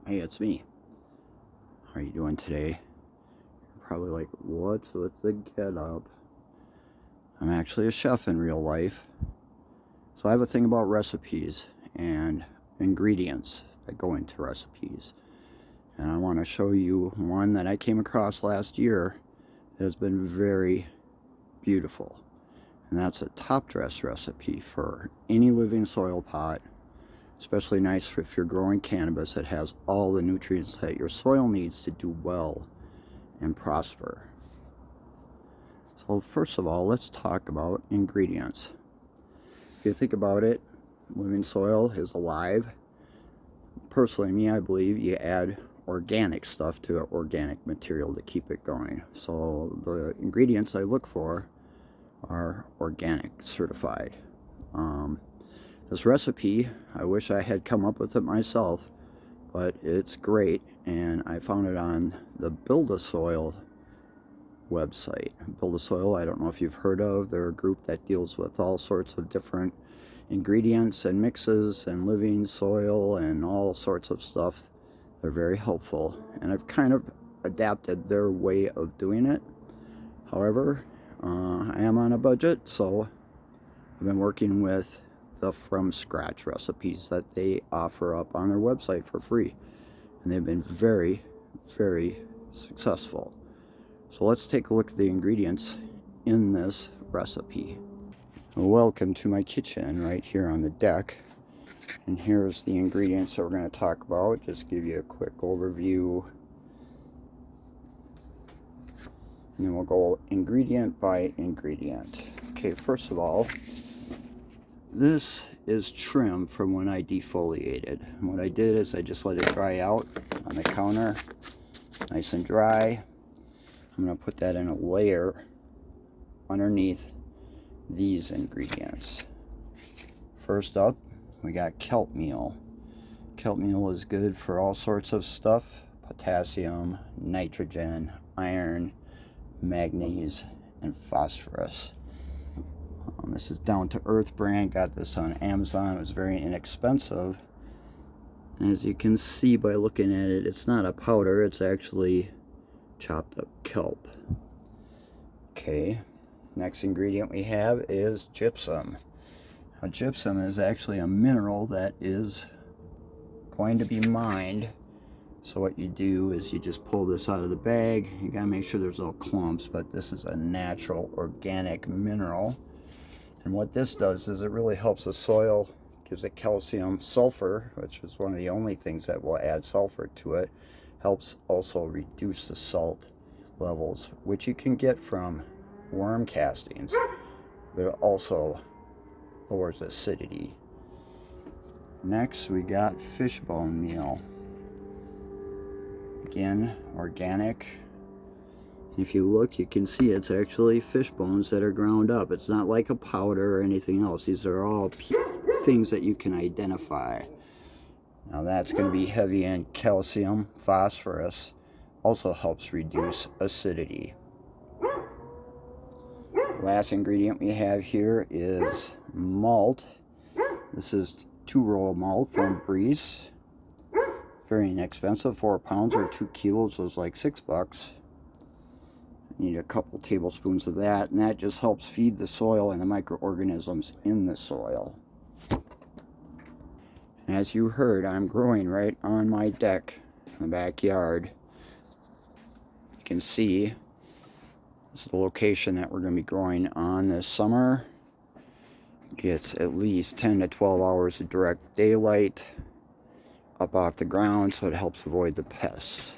Hey, it's me. How are you doing today? You're probably like, what's with the get up? I'm actually a chef in real life. So I have a thing about recipes and ingredients that go into recipes. And I want to show you one that I came across last year that has been very beautiful. And that's a top dress recipe for any living soil pot. Especially nice if you're growing cannabis. It has all the nutrients that your soil needs to do well and prosper. So first of all, let's talk about ingredients. If you think about it, living soil is alive. Personally, me, I believe you add organic stuff to organic material to keep it going. So the ingredients I look for are organic certified. This recipe, I wish I had come up with it myself, but it's great, and I found it on the Build a Soil website. Build a Soil, I don't know if you've heard of. They're a group that deals with all sorts of different ingredients and mixes and living soil and all sorts of stuff. They're very helpful, and I've kind of adapted their way of doing it. However, I am on a budget, so I've been working with the from scratch recipes that they offer up on their website for free, and they've been very, very successful. So let's take a look at the ingredients in this recipe. Welcome to my kitchen right here on the deck, and here's the ingredients that we're going to talk about. Just give you a quick overview, and then we'll go ingredient by ingredient. Okay, first of all, this is trim from when I defoliated. And what I did is I just let it dry out on the counter, nice and dry. I'm going to put that in a layer underneath these ingredients. First up, we got kelp meal. Kelp meal is good for all sorts of stuff: potassium, nitrogen, iron, manganese, and phosphorus. This is Down to Earth brand. Got this on Amazon. It was very inexpensive. And as you can see by looking at it, it's not a powder. It's actually chopped up kelp. Okay. Next ingredient we have is gypsum. Now, gypsum is actually a mineral that is going to be mined. So what you do is you just pull this out of the bag. You gotta make sure there's no clumps, but this is a natural organic mineral. And what this does is it really helps the soil, gives it calcium. Sulfur, which is one of the only things that will add sulfur to it, helps also reduce the salt levels, which you can get from worm castings, but it also lowers acidity. Next, we got fish bone meal. Again, organic. If you look, you can see it's actually fish bones that are ground up. It's not like a powder or anything else. These are all things that you can identify. Now that's going to be heavy in calcium. Phosphorus also helps reduce acidity. Last ingredient we have here is malt. This is 2-roll malt from Breeze. Very inexpensive. 4 pounds or 2 kilos was like $6. Need a couple tablespoons of that, and that just helps feed the soil and the microorganisms in the soil. And as you heard, I'm growing right on my deck in the backyard. You can see this is the location that we're going to be growing on this summer. Gets at least 10 to 12 hours of direct daylight up off the ground, so it helps avoid the pests.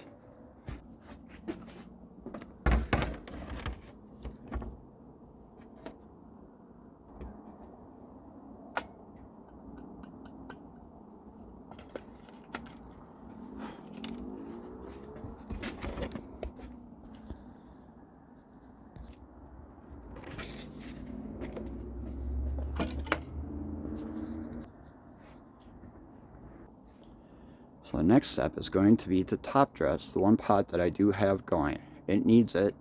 So the next step is going to be to top dress the one pot that I do have going. It needs it.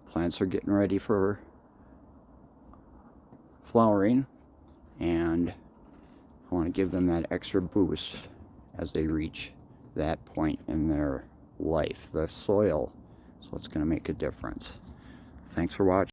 Plants are getting ready for flowering, and I want to give them that extra boost as they reach that point in their life. The soil is what's going to make a difference. Thanks for watching.